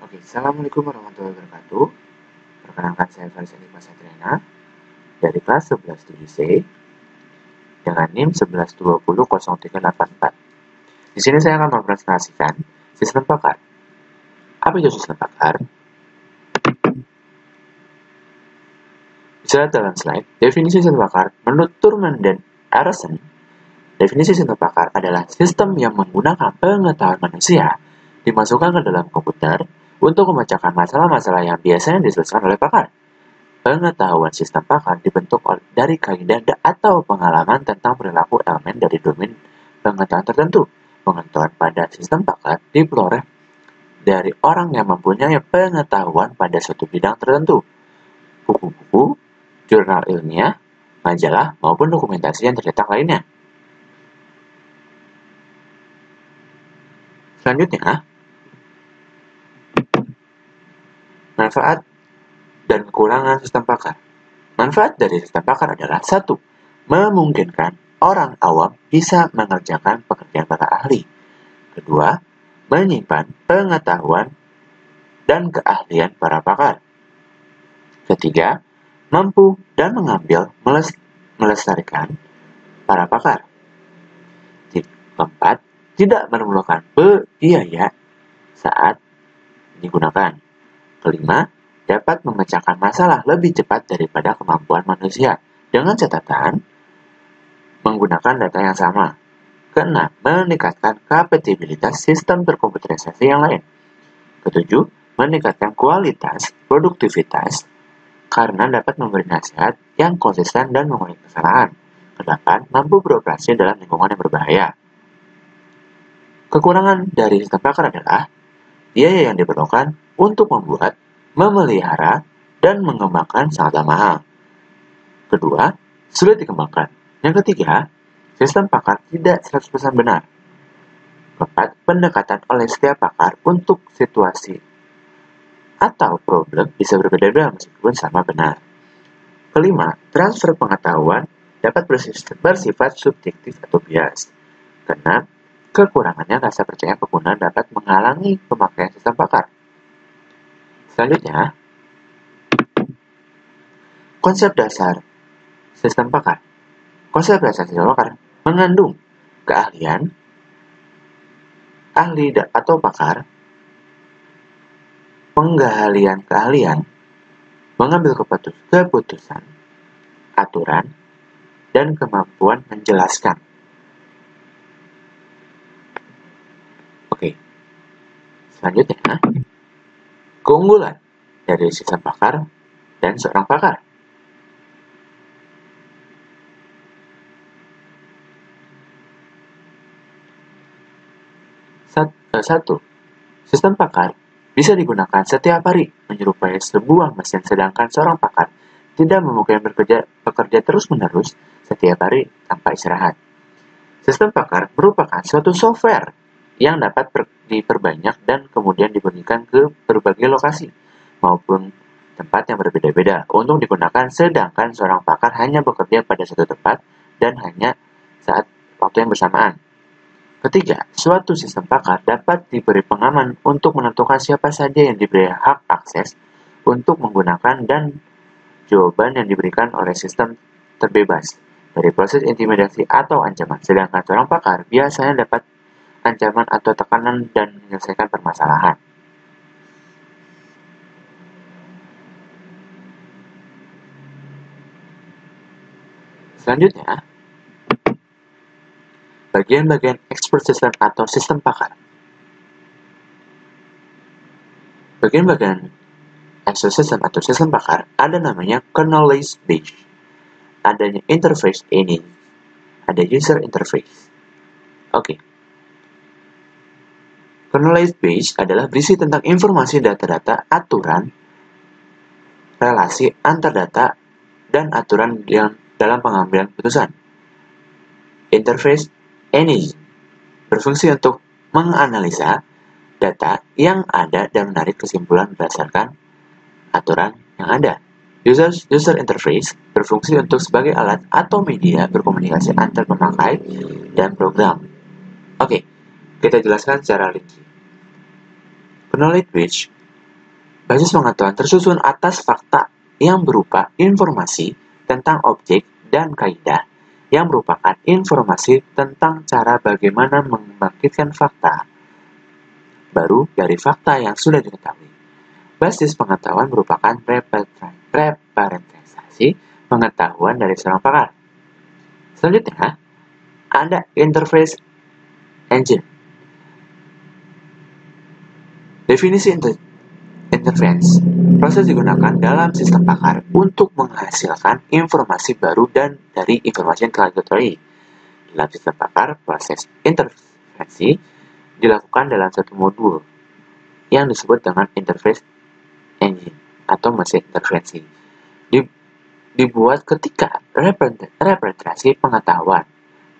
Oke, Assalamualaikum warahmatullahi wabarakatuh. Perkenalkan saya Faris Andi Pasatriana dari kelas 11 7C dengan NIM 11200384. Di sini saya akan mempresentasikan sistem pakar. Apa itu sistem pakar? Bisa lihat dalam slide, definisi sistem pakar menurut Thurman dan Arison. Definisi sistem pakar adalah sistem yang menggunakan pengetahuan manusia dimasukkan ke dalam komputer untuk memecahkan masalah-masalah yang biasanya diselesaikan oleh pakar. Pengetahuan sistem pakar dibentuk dari kaidah atau pengalaman tentang perilaku elemen dari domain pengetahuan tertentu. Pengetahuan pada sistem pakar diperoleh dari orang yang mempunyai pengetahuan pada suatu bidang tertentu. Buku-buku, jurnal ilmiah, majalah, maupun dokumentasi yang tercetak lainnya. Selanjutnya, manfaat dan kekurangan sistem pakar. Manfaat dari sistem pakar adalah 1. Memungkinkan orang awam bisa mengerjakan pekerjaan para ahli. Kedua, menyimpan pengetahuan dan keahlian para pakar. Ketiga, mampu dan mengambil melestarikan para pakar. Keempat, tidak memerlukan biaya saat digunakan. Kelima, dapat memecahkan masalah lebih cepat daripada kemampuan manusia dengan catatan menggunakan data yang sama. Keenam, meningkatkan kompatibilitas sistem terkomputerisasi yang lain. Ketujuh, meningkatkan kualitas produktivitas karena dapat memberi nasihat yang konsisten dan mengurangi kesalahan. Kedelapan, mampu beroperasi dalam lingkungan yang berbahaya. Kekurangan dari sistem pakar adalah biaya yang diperlukan untuk membuat, memelihara, dan mengembangkan sangatlah mahal. Kedua, sulit dikembangkan. Yang ketiga, sistem pakar tidak 100% benar. Keempat, pendekatan oleh setiap pakar untuk situasi atau problem bisa berbeda-beda meskipun sama benar. Kelima, transfer pengetahuan dapat bersifat subjektif atau bias. Keenam, kekurangannya rasa percaya pengguna dapat menghalangi pemakaian sistem pakar. Selanjutnya, konsep dasar sistem pakar. Konsep dasar sistem pakar mengandung keahlian, ahli atau pakar, penggalian keahlian, mengambil keputusan, aturan, dan kemampuan menjelaskan. Oke, selanjutnya, keunggulan dari sistem pakar dan seorang pakar. Satu, sistem pakar bisa digunakan setiap hari menyerupai sebuah mesin, sedangkan seorang pakar tidak memungkinkan bekerja terus-menerus setiap hari tanpa istirahat. Sistem pakar merupakan suatu software yang dapat diperbanyak dan kemudian diberikan ke berbagai lokasi maupun tempat yang berbeda-beda untuk digunakan, sedangkan seorang pakar hanya bekerja pada satu tempat dan hanya saat waktu yang bersamaan. Ketiga, suatu sistem pakar dapat diberi pengaman untuk menentukan siapa saja yang diberi hak akses untuk menggunakan, dan jawaban yang diberikan oleh sistem terbebas dari proses intimidasi atau ancaman, sedangkan seorang pakar biasanya dapat ancaman atau tekanan dan menyelesaikan permasalahan. Selanjutnya, bagian-bagian expert system atau sistem pakar. Bagian-bagian expert system atau sistem pakar ada namanya knowledge base, adanya interface ini, ada user interface. Oke. Knowledge base adalah berisi tentang informasi data-data, aturan, relasi antar data, dan aturan yang dalam pengambilan keputusan. Interface Engine berfungsi untuk menganalisa data yang ada dan menarik kesimpulan berdasarkan aturan yang ada. User interface berfungsi untuk sebagai alat atau media berkomunikasi antar pemakai dan program. Oke, kita jelaskan secara rinci. Knowledge base Basis pengetahuan tersusun atas fakta yang berupa informasi tentang objek dan kaidah yang merupakan informasi tentang cara bagaimana membangkitkan fakta baru dari fakta yang sudah diketahui. Basis pengetahuan merupakan representasi pengetahuan dari seorang pakar. Selanjutnya, ada interface engine. Definisi interference. Proses digunakan dalam sistem pakar untuk menghasilkan informasi baru dan dari informasi yang telah diketahui. Dalam sistem pakar, proses interferensi dilakukan dalam satu modul yang disebut dengan interface engine atau mesin interferensi. Dibuat ketika representasi pengetahuan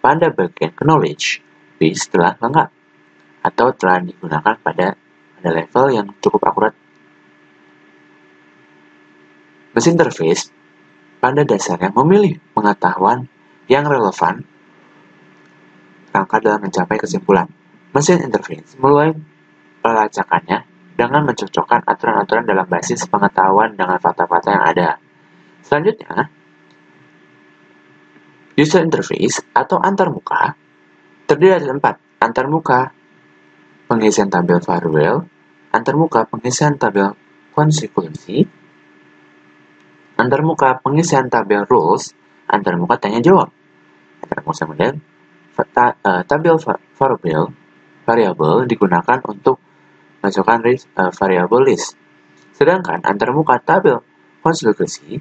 pada bagian knowledge base telah lengkap atau telah digunakan pada level yang cukup akurat. Mesin interface pada dasarnya memilih pengetahuan yang relevan rangka dalam mencapai kesimpulan. Mesin interface mulai pelacakannya dengan mencocokkan aturan-aturan dalam basis pengetahuan dengan fakta-fakta yang ada. Selanjutnya, user interface atau antarmuka terdiri dari 4. Antarmuka pengisian tabel variabel, antarmuka pengisian tabel konsekuensi, antarmuka pengisian tabel rules, antarmuka tanya jawab. Antarmuka kemudian tabel variabel digunakan untuk masukkan variabel list. Sedangkan antarmuka tabel konsekuensi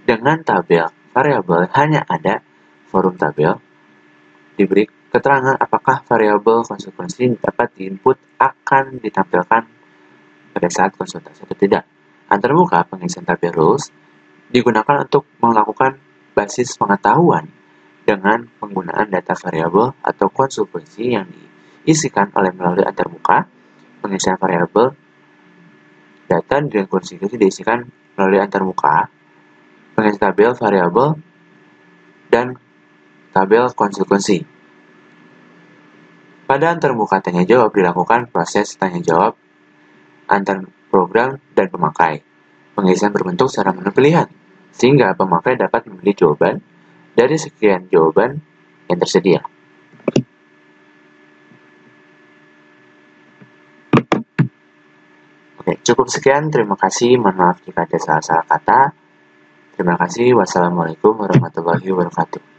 dengan tabel variabel hanya ada forum tabel diberi keterangan apakah variabel konsekuensi dapat diinput akan ditampilkan pada saat konsultasi atau tidak. Antarmuka pengisian tabel rules digunakan untuk melakukan basis pengetahuan dengan penggunaan data variabel atau konsekuensi yang diisikan melalui antarmuka. Pengisian variabel data dan konsekuensi diisikan melalui antarmuka. Pengisian tabel variabel dan tabel konsekuensi. Pada antarmuka tanya jawab dilakukan proses tanya jawab antar program dan pemakai. Pengisian berbentuk secara menu pilihan, sehingga pemakai dapat memilih jawaban dari sekian jawaban yang tersedia. Oke, cukup sekian. Terima kasih. Mohon maaf jika ada salah-salah kata. Terima kasih. Wassalamualaikum warahmatullahi wabarakatuh.